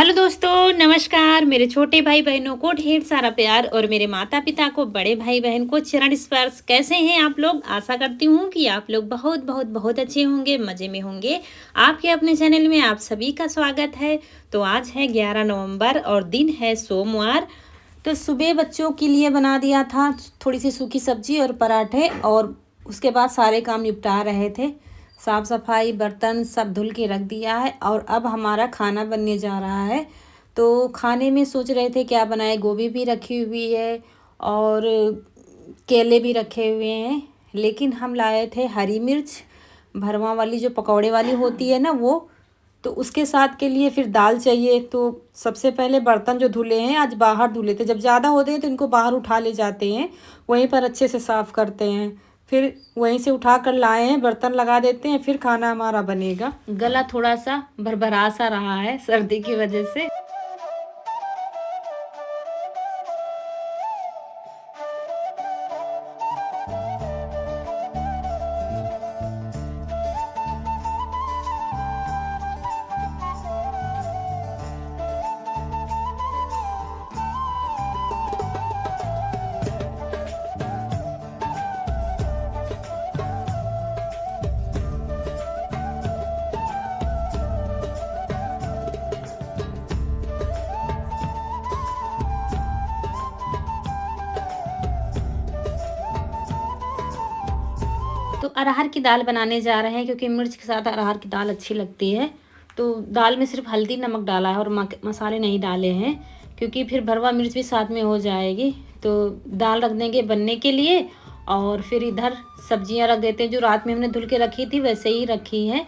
Hello दोस्तों, नमस्कार। मेरे छोटे भाई बहनों को ढेर सारा प्यार और मेरे माता पिता को, बड़े भाई बहन को चरण स्पर्श। कैसे हैं आप लोग? आशा करती हूँ कि आप लोग बहुत बहुत बहुत अच्छे होंगे, मज़े में होंगे। आपके अपने चैनल में आप सभी का स्वागत है। तो आज है 11 नवंबर और दिन है सोमवार। तो सुबह बच्चों के लिए बना दिया था थोड़ी सी सूखी सब्जी और पराठे, और उसके बाद सारे काम निपटा रहे थे। साफ़ सफाई बर्तन सब धुल के रख दिया है और अब हमारा खाना बनने जा रहा है। तो खाने में सोच रहे थे क्या बनाए। गोभी भी रखी हुई है और केले भी रखे हुए हैं, लेकिन हम लाए थे हरी मिर्च भरवा वाली, जो पकौड़े वाली होती है ना, वो। तो उसके साथ के लिए फिर दाल चाहिए। तो सबसे पहले बर्तन जो धुले हैं आज बाहर धुले थे। जब ज़्यादा होते हैं तो इनको बाहर उठा ले जाते हैं, वहीं पर अच्छे से साफ़ करते हैं। फिर वहीं से उठा कर लाए हैं, बर्तन लगा देते हैं, फिर खाना हमारा बनेगा। गला थोड़ा सा भरभरा सा रहा है सर्दी की वजह से। तो अरहर की दाल बनाने जा रहे हैं, क्योंकि मिर्च के साथ अरहर की दाल अच्छी लगती है। तो दाल में सिर्फ हल्दी नमक डाला है और मसाले नहीं डाले हैं, क्योंकि फिर भरवा मिर्च भी साथ में हो जाएगी। तो दाल रख देंगे बनने के लिए, और फिर इधर सब्जियां रख देते हैं। जो रात में हमने धुल के रखी थी वैसे ही रखी हैं।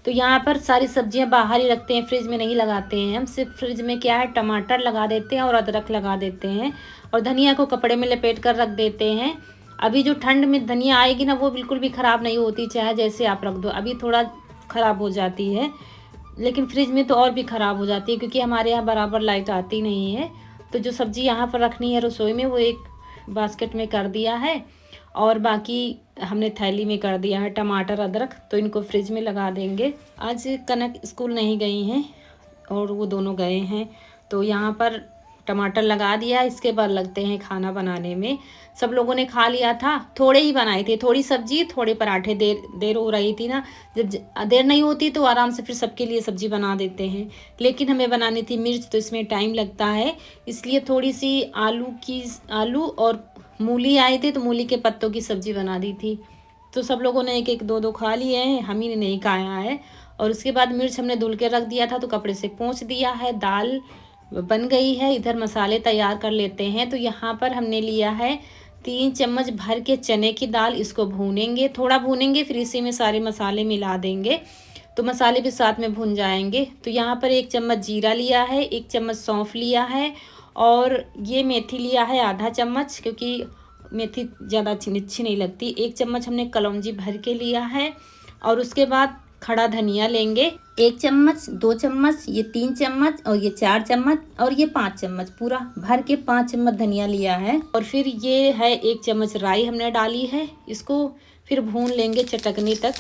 तो यहाँ पर सारी सब्जियां बाहर ही रखते हैं, फ्रिज में नहीं लगाते हैं हम। सिर्फ फ्रिज में क्या है, टमाटर लगा देते हैं और अदरक लगा देते हैं, और धनिया को कपड़े में लपेट कर रख देते हैं। अभी जो ठंड में धनिया आएगी ना, वो बिल्कुल भी ख़राब नहीं होती, चाहे जैसे आप रख दो। अभी थोड़ा ख़राब हो जाती है, लेकिन फ्रिज में तो और भी ख़राब हो जाती है, क्योंकि हमारे यहाँ बराबर लाइट आती नहीं है। तो जो सब्ज़ी यहाँ पर रखनी है रसोई में, वो एक बास्केट में कर दिया है, और बाकी हमने थैली में कर दिया है टमाटर अदरक। तो इनको फ्रिज में लगा देंगे। आज कनक स्कूल नहीं गई हैं और वो दोनों गए हैं। तो यहाँ पर टमाटर लगा दिया, इसके बाद लगते हैं खाना बनाने में। सब लोगों ने खा लिया था, थोड़े ही बनाए थे, थोड़ी सब्जी थोड़े पराठे। देर देर हो रही थी ना, जब देर नहीं होती तो आराम से फिर सबके लिए सब्जी बना देते हैं। लेकिन हमें बनानी थी मिर्च, तो इसमें टाइम लगता है, इसलिए थोड़ी सी आलू और मूली आई थी, तो मूली के पत्तों की सब्जी बना दी थी। तो सब लोगों ने एक एक दो दो खा लिए हैं, हम ही ने नहीं खाया है। और उसके बाद मिर्च हमने धुल के रख दिया था, तो कपड़े से पोंछ दिया है। दाल बन गई है, इधर मसाले तैयार कर लेते हैं। तो यहाँ पर हमने लिया है 3 चम्मच भर के चने की दाल। इसको भूनेंगे, थोड़ा भूनेंगे, फिर इसी में सारे मसाले मिला देंगे, तो मसाले भी साथ में भुन जाएंगे। तो यहाँ पर 1 चम्मच जीरा लिया है, 1 चम्मच सौंफ लिया है, और ये मेथी लिया है आधा चम्मच, क्योंकि मेथी ज़्यादा अच्छी नहीं लगती। 1 चम्मच हमने कलौंजी भर के लिया है, और उसके बाद खड़ा धनिया लेंगे 1 चम्मच, 2 चम्मच, ये 3 चम्मच, और ये 4 चम्मच, और ये 5 चम्मच। पूरा भर के 5 चम्मच धनिया लिया है। और फिर ये है 1 चम्मच राई हमने डाली है। इसको फिर भून लेंगे चटकने तक।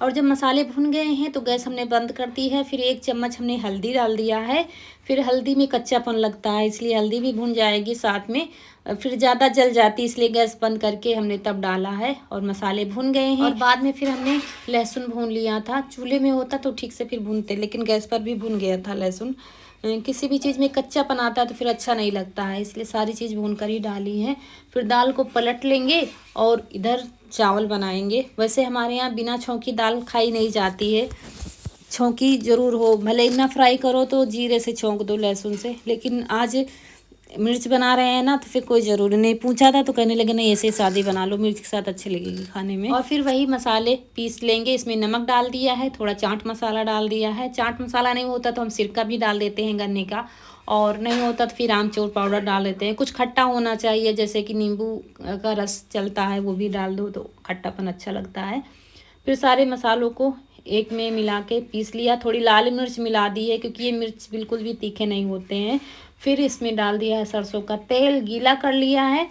और जब मसाले भुन गए हैं तो गैस हमने बंद कर दी है। फिर 1 चम्मच हमने हल्दी डाल दिया है। फिर हल्दी में कच्चापन लगता है, इसलिए हल्दी भी भुन जाएगी साथ में, फिर ज़्यादा जल जाती, इसलिए गैस बंद करके हमने तब डाला है। और मसाले भुन गए हैं, और बाद में फिर हमने लहसुन भून लिया था। चूल्हे में होता तो ठीक से फिर भूनते, लेकिन गैस पर भी भुन गया था लहसुन। किसी भी चीज़ में कच्चापन आता है तो फिर अच्छा नहीं लगता है, इसलिए सारी चीज़ भून कर ही डाली है। फिर दाल को पलट लेंगे और इधर चावल बनाएंगे। वैसे हमारे यहाँ बिना छौंकी दाल खाई नहीं जाती है, छौंकी ज़रूर हो, भले इतना फ्राई करो तो जीरे से छौंक दो, लहसुन से। लेकिन आज मिर्च बना रहे हैं ना, तो फिर कोई ज़रूरी नहीं। पूछा था तो कहने लगे नहीं, ऐसे ही सादी बना लो, मिर्च के साथ अच्छी लगेगी खाने में। और फिर वही मसाले पीस लेंगे। इसमें नमक डाल दिया है, थोड़ा चाट मसाला डाल दिया है। चाट मसाला नहीं होता तो हम सिरका भी डाल देते हैं गन्ने का, और नहीं होता तो फिर आमचूर पाउडर डाल देते हैं। कुछ खट्टा होना चाहिए, जैसे कि नींबू का रस चलता है, वो भी डाल दो तो खट्टापन अच्छा लगता है। फिर सारे मसालों को एक में मिला के पीस लिया। थोड़ी लाल मिर्च मिला दी है क्योंकि ये मिर्च बिल्कुल भी तीखे नहीं होते हैं। फिर इसमें डाल दिया है सरसों का तेल, गीला कर लिया है,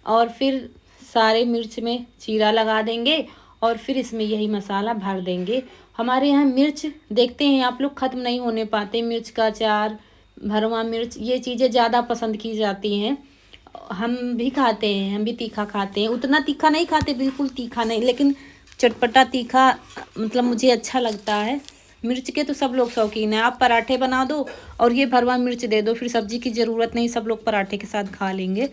और फिर सारे मिर्च में चीरा लगा देंगे और फिर इसमें यही मसाला भर देंगे। हमारे यहाँ मिर्च देखते हैं आप लोग ख़त्म नहीं होने पाते। मिर्च का अचार, भरवा मिर्च, ये चीज़ें ज़्यादा पसंद की जाती हैं। हम भी खाते हैं, हम भी तीखा खाते हैं। उतना तीखा नहीं खाते, बिल्कुल तीखा नहीं, लेकिन चटपटा तीखा मतलब मुझे अच्छा लगता है। मिर्च के तो सब लोग शौकीन हैं। आप पराठे बना दो और ये भरवा मिर्च दे दो, फिर सब्जी की ज़रूरत नहीं, सब लोग पराठे के साथ खा लेंगे।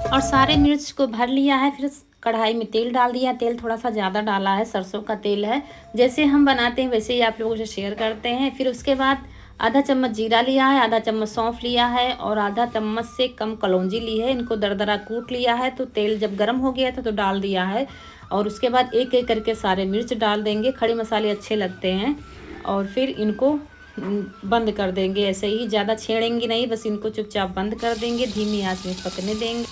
और सारे मिर्च को भर लिया है। फिर कढ़ाई में तेल डाल दिया। तेल थोड़ा सा ज़्यादा डाला है, सरसों का तेल है। जैसे हम बनाते हैं वैसे ही आप लोगों से शेयर करते हैं। फिर उसके बाद आधा चम्मच जीरा लिया है, आधा चम्मच सौंफ लिया है और आधा चम्मच से कम कलौंजी ली है। इनको दरदरा कूट लिया है। तो तेल जब गर्म हो गया था तो डाल दिया है। और उसके बाद एक एक करके सारे मिर्च डाल देंगे। खड़े मसाले अच्छे लगते हैं। और फिर इनको बंद कर देंगे, ऐसे ही ज़्यादा छेड़ेंगे नहीं, बस इनको चुपचाप बंद कर देंगे, धीमी आंच में पकने देंगे।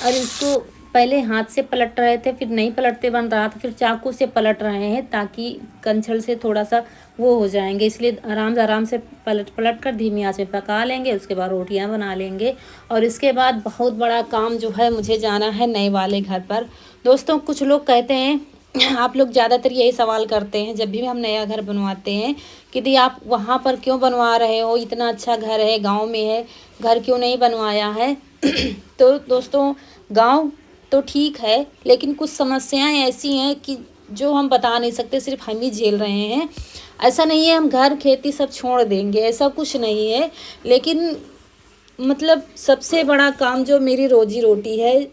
और इसको पहले हाथ से पलट रहे थे, फिर नहीं पलटते बन रहा था, फिर चाकू से पलट रहे हैं ताकि कंछल से थोड़ा सा वो हो जाएंगे, इसलिए आराम से पलट कर धीमी आंच में पका लेंगे। उसके बाद रोटियां बना लेंगे। और इसके बाद बहुत बड़ा काम जो है, मुझे जाना है नए वाले घर पर। दोस्तों कुछ लोग कहते हैं, आप लोग ज़्यादातर यही सवाल करते हैं जब भी हम नया घर बनवाते हैं कि दी आप वहाँ पर क्यों बनवा रहे हो, इतना अच्छा घर है, गाँव में है, घर क्यों नहीं बनवाया है। तो दोस्तों गांव तो ठीक है, लेकिन कुछ समस्याएं ऐसी हैं कि जो हम बता नहीं सकते, सिर्फ हम ही झेल रहे हैं। ऐसा नहीं है हम घर खेती सब छोड़ देंगे, ऐसा कुछ नहीं है। लेकिन मतलब सबसे बड़ा काम जो मेरी रोजी रोटी है,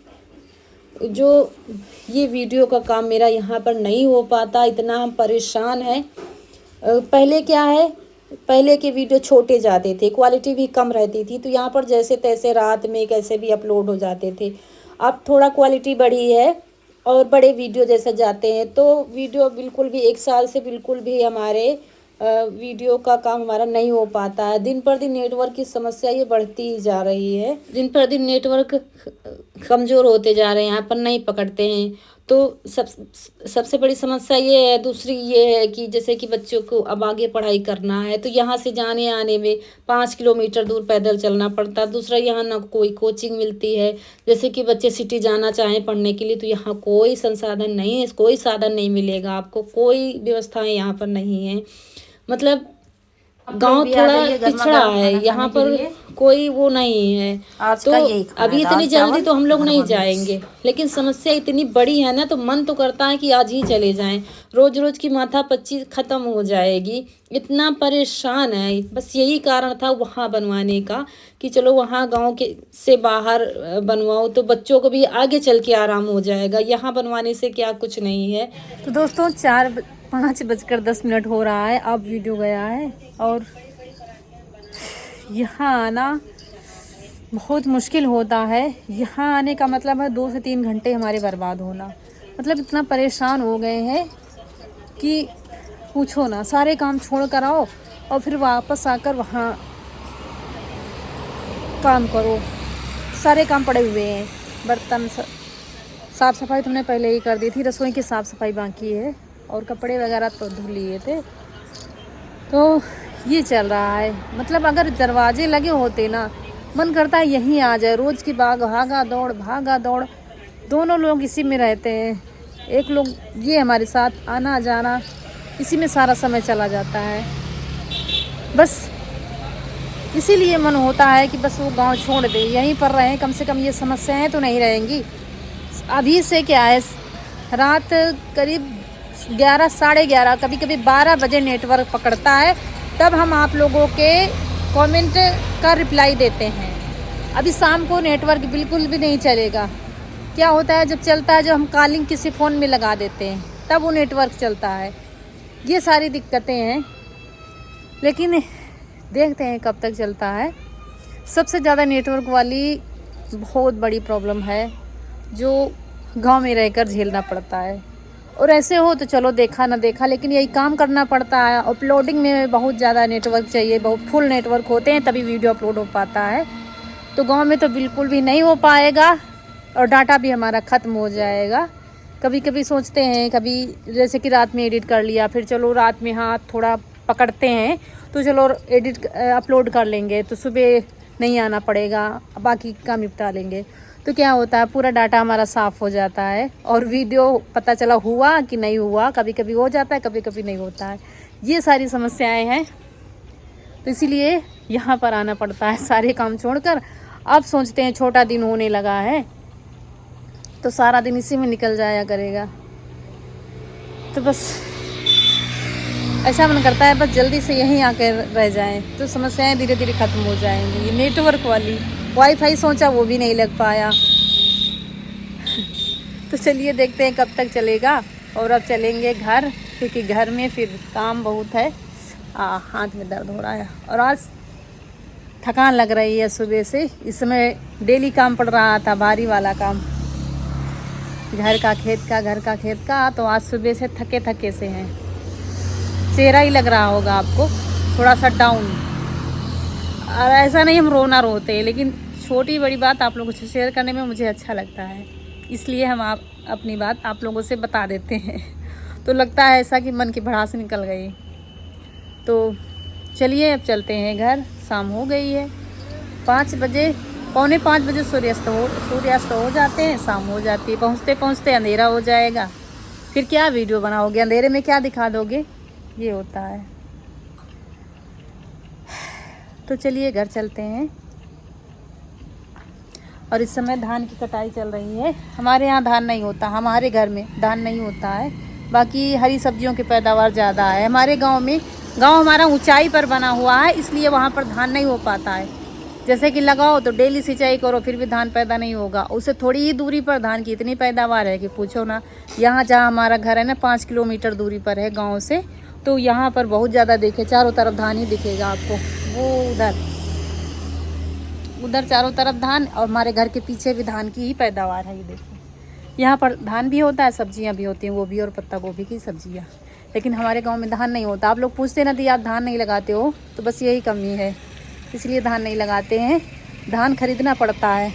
जो ये वीडियो का काम मेरा यहाँ पर नहीं हो पाता, इतना हम परेशान हैं। पहले क्या है, पहले के वीडियो छोटे जाते थे, क्वालिटी भी कम रहती थी, तो यहाँ पर जैसे तैसे रात में कैसे भी अपलोड हो जाते थे। अब थोड़ा क्वालिटी बढ़ी है और बड़े वीडियो जैसे जाते हैं, तो वीडियो बिल्कुल भी 1 साल से बिल्कुल भी हमारे वीडियो का काम हमारा नहीं हो पाता है। दिन पर दिन नेटवर्क की समस्या ये बढ़ती ही जा रही है। दिन पर दिन नेटवर्क कमज़ोर होते जा रहे हैं, यहाँ पर नहीं पकड़ते हैं। तो सबसे बड़ी समस्या ये है। दूसरी ये है कि जैसे कि बच्चों को अब आगे पढ़ाई करना है, तो यहाँ से जाने आने में 5 किलोमीटर दूर पैदल चलना पड़ता। दूसरा यहाँ ना कोई कोचिंग मिलती है। जैसे कि बच्चे सिटी जाना चाहें पढ़ने के लिए, तो यहाँ कोई संसाधन नहीं है, कोई साधन नहीं मिलेगा आपको, कोई व्यवस्थाएं यहाँ पर नहीं है। मतलब गांव थोड़ा पिछड़ा है, यहाँ पर कोई वो नहीं है। तो अभी इतनी जल्दी तो हम लोग नहीं जाएंगे, लेकिन समस्या इतनी बड़ी है ना, तो मन तो करता है कि आज ही चले जाएं। रोज रोज की माथापच्ची खत्म हो जाएगी, इतना परेशान है। बस यही कारण था वहाँ बनवाने का कि चलो वहाँ गांव के से बाहर बनवाओ तो बच्चों को भी आगे चल के आराम हो जाएगा। यहाँ बनवाने से क्या कुछ नहीं है। तो दोस्तों 5:10 हो रहा है, अब वीडियो गया है। और यहाँ आना बहुत मुश्किल होता है। यहाँ आने का मतलब है 2 से 3 घंटे हमारे बर्बाद होना। मतलब इतना परेशान हो गए हैं कि पूछो ना। सारे काम छोड़ कर आओ और फिर वापस आकर वहाँ काम करो। सारे काम पड़े हुए हैं। बर्तन साफ़ सफाई तुमने पहले ही कर दी थी, रसोई की साफ़ सफाई बाकी है और कपड़े वगैरह तो धुल लिए थे। तो ये चल रहा है। मतलब अगर दरवाजे लगे होते ना, मन करता है यहीं आ जाए। रोज़ की भागा दौड़ दोनों लोग इसी में रहते हैं। एक लोग ये हमारे साथ आना जाना, इसी में सारा समय चला जाता है। बस इसीलिए मन होता है कि बस वो गांव छोड़ दे, यहीं पर रहें, कम से कम ये समस्याएं तो नहीं रहेंगी। अभी से क्या है, रात करीब 11 साढ़े 11 कभी कभी 12 बजे नेटवर्क पकड़ता है, तब हम आप लोगों के कमेंट का रिप्लाई देते हैं। अभी शाम को नेटवर्क बिल्कुल भी नहीं चलेगा। क्या होता है, जब चलता है, जब हम कॉलिंग किसी फ़ोन में लगा देते हैं तब वो नेटवर्क चलता है। ये सारी दिक्कतें हैं, लेकिन देखते हैं कब तक चलता है। सबसे ज़्यादा नेटवर्क वाली बहुत बड़ी प्रॉब्लम है जो गांव में रहकर झेलना पड़ता है। और ऐसे हो तो चलो देखा ना देखा, लेकिन यही काम करना पड़ता है। अपलोडिंग में बहुत ज़्यादा नेटवर्क चाहिए, बहुत फुल नेटवर्क होते हैं तभी वीडियो अपलोड हो पाता है। तो गांव में तो बिल्कुल भी नहीं हो पाएगा और डाटा भी हमारा ख़त्म हो जाएगा। कभी कभी सोचते हैं, कभी जैसे कि रात में एडिट कर लिया, फिर चलो रात में हाथ थोड़ा पकड़ते हैं तो चलो एडिट अपलोड कर लेंगे, तो सुबह नहीं आना पड़ेगा, बाकी काम निपटा लेंगे। तो क्या होता है, पूरा डाटा हमारा साफ़ हो जाता है और वीडियो पता चला हुआ कि नहीं हुआ, कभी कभी हो जाता है, कभी कभी नहीं होता है। ये सारी समस्याएं हैं, तो इसीलिए यहाँ पर आना पड़ता है सारे काम छोड़कर। अब सोचते हैं छोटा दिन होने लगा है तो सारा दिन इसी में निकल जाया करेगा, तो बस ऐसा मन करता है बस जल्दी से यहीं आकर रह जाएं, तो समस्याएं धीरे धीरे ख़त्म हो जाएंगी। ये नेटवर्क वाली वाईफाई सोचा वो भी नहीं लग पाया। तो चलिए देखते हैं कब तक चलेगा। और अब चलेंगे घर, क्योंकि घर में फिर काम बहुत है। हाथ में दर्द हो रहा है और आज थकान लग रही है सुबह से। इस समय डेली काम पड़ रहा था, भारी वाला काम, घर का खेत का। तो आज सुबह से थके थके से हैं, चेहरा ही लग रहा होगा आपको थोड़ा सा डाउन। और ऐसा नहीं हम रोना रोते, लेकिन छोटी बड़ी बात आप लोगों से शेयर करने में मुझे अच्छा लगता है, इसलिए हम अपनी बात आप लोगों से बता देते हैं। तो लगता है ऐसा कि मन की भड़ास निकल गई। तो चलिए अब चलते हैं घर, शाम हो गई है। 5 बजे, पौने 5 बजे सूर्यास्त हो जाते हैं, शाम हो जाती है। पहुँचते पहुँचते अंधेरा हो जाएगा, फिर क्या वीडियो बनाओगे, अंधेरे में क्या दिखा दोगे, ये होता है। तो चलिए घर चलते हैं। और इस समय धान की कटाई चल रही है। हमारे यहाँ धान नहीं होता, हमारे घर में धान नहीं होता है, बाकी हरी सब्जियों की पैदावार ज़्यादा है हमारे गांव में। गांव हमारा ऊंचाई पर बना हुआ है, इसलिए वहाँ पर धान नहीं हो पाता है। जैसे कि लगाओ तो डेली सिंचाई करो फिर भी धान पैदा नहीं होगा। उससे थोड़ी ही दूरी पर धान की इतनी पैदावार है कि पूछो ना। यहाँ जहाँ हमारा घर है ना, 5 किलोमीटर दूरी पर है गाँव से, तो यहाँ पर बहुत ज़्यादा देखे चारों तरफ धान ही दिखेगा आपको। वो उधर चारों तरफ धान, और हमारे घर के पीछे भी धान की ही पैदावार है। ये देखिए, यहाँ पर धान भी होता है, सब्जियाँ भी होती हैं, गोभी और पत्ता गोभी की सब्जियाँ। लेकिन हमारे गांव में धान नहीं होता। आप लोग पूछते ना दी आप धान नहीं लगाते हो, तो बस यही कमी है, इसलिए धान नहीं लगाते हैं। धान खरीदना पड़ता है,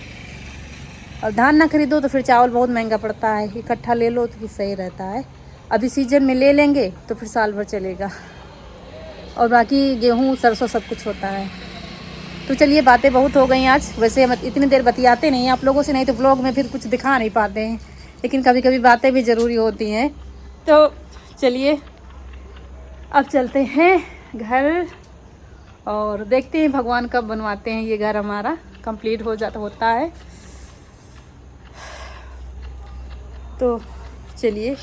और धान ना खरीदो तो फिर चावल बहुत महंगा पड़ता है। इकट्ठा ले लो तो फिर सही रहता है। अभी सीजन में ले लेंगे तो फिर साल भर चलेगा। और बाकी गेहूँ सरसों सब कुछ होता है। तो चलिए, बातें बहुत हो गई आज। वैसे हम इतनी देर बतियाते नहीं आप लोगों से, नहीं तो ब्लॉग में फिर कुछ दिखा नहीं पाते हैं, लेकिन कभी कभी बातें भी ज़रूरी होती हैं। तो चलिए अब चलते हैं घर, और देखते हैं भगवान कब बनवाते हैं ये घर हमारा कंप्लीट होता है। तो चलिए,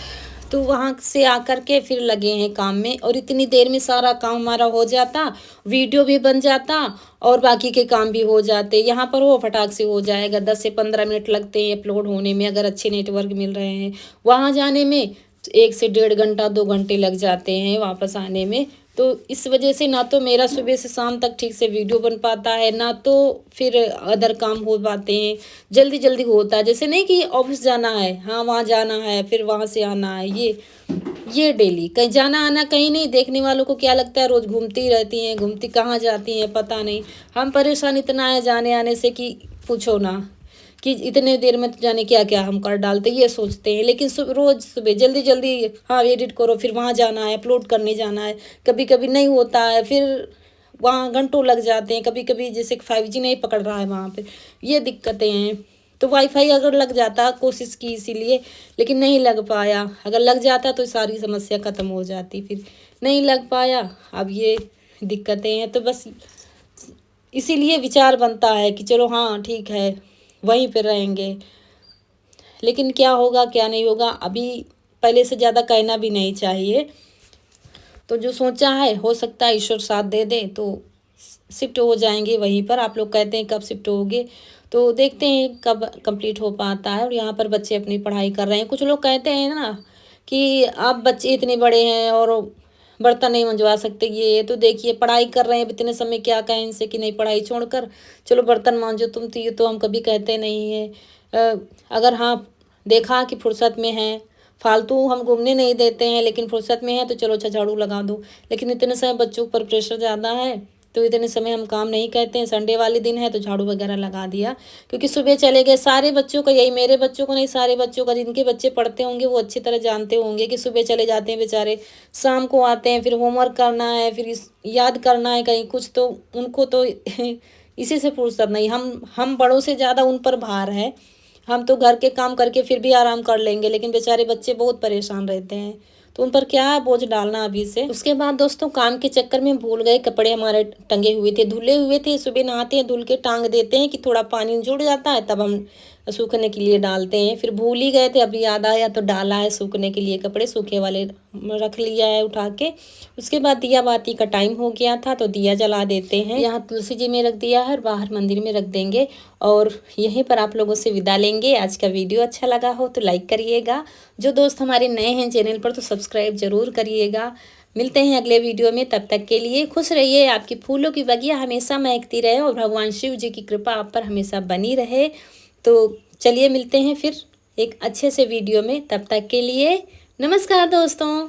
तो वहाँ से आकर के फिर लगे हैं काम में, और इतनी देर में सारा काम हमारा हो जाता, वीडियो भी बन जाता और बाकी के काम भी हो जाते। यहाँ पर वो फटाक से हो जाएगा, 10 से 15 मिनट लगते हैं अपलोड होने में, अगर अच्छे नेटवर्क मिल रहे हैं। वहाँ जाने में 1 से 1.5 घंटा 2 घंटे लग जाते हैं वापस आने में। तो इस वजह से ना तो मेरा सुबह से शाम तक ठीक से वीडियो बन पाता है, ना तो फिर अदर काम हो पाते हैं। जल्दी जल्दी होता है, जैसे नहीं कि ऑफिस जाना है, हाँ वहाँ जाना है, फिर वहाँ से आना है, ये डेली कहीं जाना आना कहीं नहीं। देखने वालों को क्या लगता है रोज़ घूमती रहती हैं, घूमती कहाँ जाती हैं पता नहीं। हम परेशान इतना है जाने आने से कि पूछो ना, कि इतने देर में तो जाने क्या क्या हम कर डालते, ये सोचते हैं। लेकिन रोज़ सुबह जल्दी जल्दी हाँ एडिट करो, फिर वहाँ जाना है, अपलोड करने जाना है, कभी कभी नहीं होता है, फिर वहाँ घंटों लग जाते हैं। कभी कभी जैसे 5G नहीं पकड़ रहा है वहाँ पे, ये दिक्कतें हैं। तो वाईफाई अगर लग जाता, कोशिश की इसीलिए, लेकिन नहीं लग पाया। अगर लग जाता तो सारी समस्या ख़त्म हो जाती, फिर नहीं लग पाया। अब ये दिक्कतें हैं, तो बस इसीलिए विचार बनता है कि चलो हाँ ठीक है वहीं पर रहेंगे। लेकिन क्या होगा क्या नहीं होगा अभी पहले से ज़्यादा कहना भी नहीं चाहिए। तो जो सोचा है हो सकता है ईश्वर साथ दे दे तो शिफ्ट हो जाएंगे वहीं पर। आप लोग कहते हैं कब शिफ्ट होगे, तो देखते हैं कब कंप्लीट हो पाता है। और यहाँ पर बच्चे अपनी पढ़ाई कर रहे हैं। कुछ लोग कहते हैं ना कि आप बच्चे इतने बड़े हैं और बर्तन नहीं मंजवा सकते ये, तो देखिए पढ़ाई कर रहे हैं। अब इतने समय क्या कहें इनसे कि नहीं पढ़ाई छोड़कर चलो बर्तन मांजो तुम, तो ये तो हम कभी कहते नहीं है। अगर हाँ देखा कि फुर्सत में है, फालतू हम घूमने नहीं देते हैं, लेकिन फुर्सत में है तो चलो अच्छा झाड़ू लगा दो। लेकिन इतने समय बच्चों पर प्रेशर ज़्यादा है तो इतने समय हम काम नहीं कहते हैं। संडे वाले दिन है तो झाड़ू वगैरह लगा दिया, क्योंकि सुबह चले गए। सारे बच्चों का यही, मेरे बच्चों को नहीं सारे बच्चों का, जिनके बच्चे पढ़ते होंगे वो अच्छी तरह जानते होंगे कि सुबह चले जाते हैं बेचारे, शाम को आते हैं, फिर होमवर्क करना है, फिर याद करना है कहीं कुछ, तो उनको तो इसी से फुर्सत नहीं। हम बड़ों से ज़्यादा उन पर भार है। हम तो घर के काम करके फिर भी आराम कर लेंगे, लेकिन बेचारे बच्चे बहुत परेशान रहते हैं, तो उन पर क्या बोझ डालना अभी से। उसके बाद दोस्तों काम के चक्कर में भूल गए, कपड़े हमारे टंगे हुए थे, धुले हुए थे। सुबह नहाते हैं, धुल के टांग देते हैं कि थोड़ा पानी जुड़ जाता है, तब हम सूखने के लिए डालते हैं। फिर भूल ही गए थे, अभी याद आया तो डाला है सूखने के लिए। कपड़े सूखे वाले रख लिया है उठा के। उसके बाद दिया बाती का टाइम हो गया था तो दिया जला देते हैं। यहाँ तुलसी जी में रख दिया है और बाहर मंदिर में रख देंगे। और यहीं पर आप लोगों से विदा लेंगे। आज का वीडियो अच्छा लगा हो तो लाइक करिएगा। जो दोस्त हमारे नए हैं चैनल पर तो सब्सक्राइब जरूर करिएगा। मिलते हैं अगले वीडियो में, तब तक के लिए खुश रहिए। आपकी फूलों की बगिया हमेशा महकती रहे और भगवान शिव जी की कृपा आप पर हमेशा बनी रहे। तो चलिए मिलते हैं फिर एक अच्छे से वीडियो में, तब तक के लिए नमस्कार दोस्तों।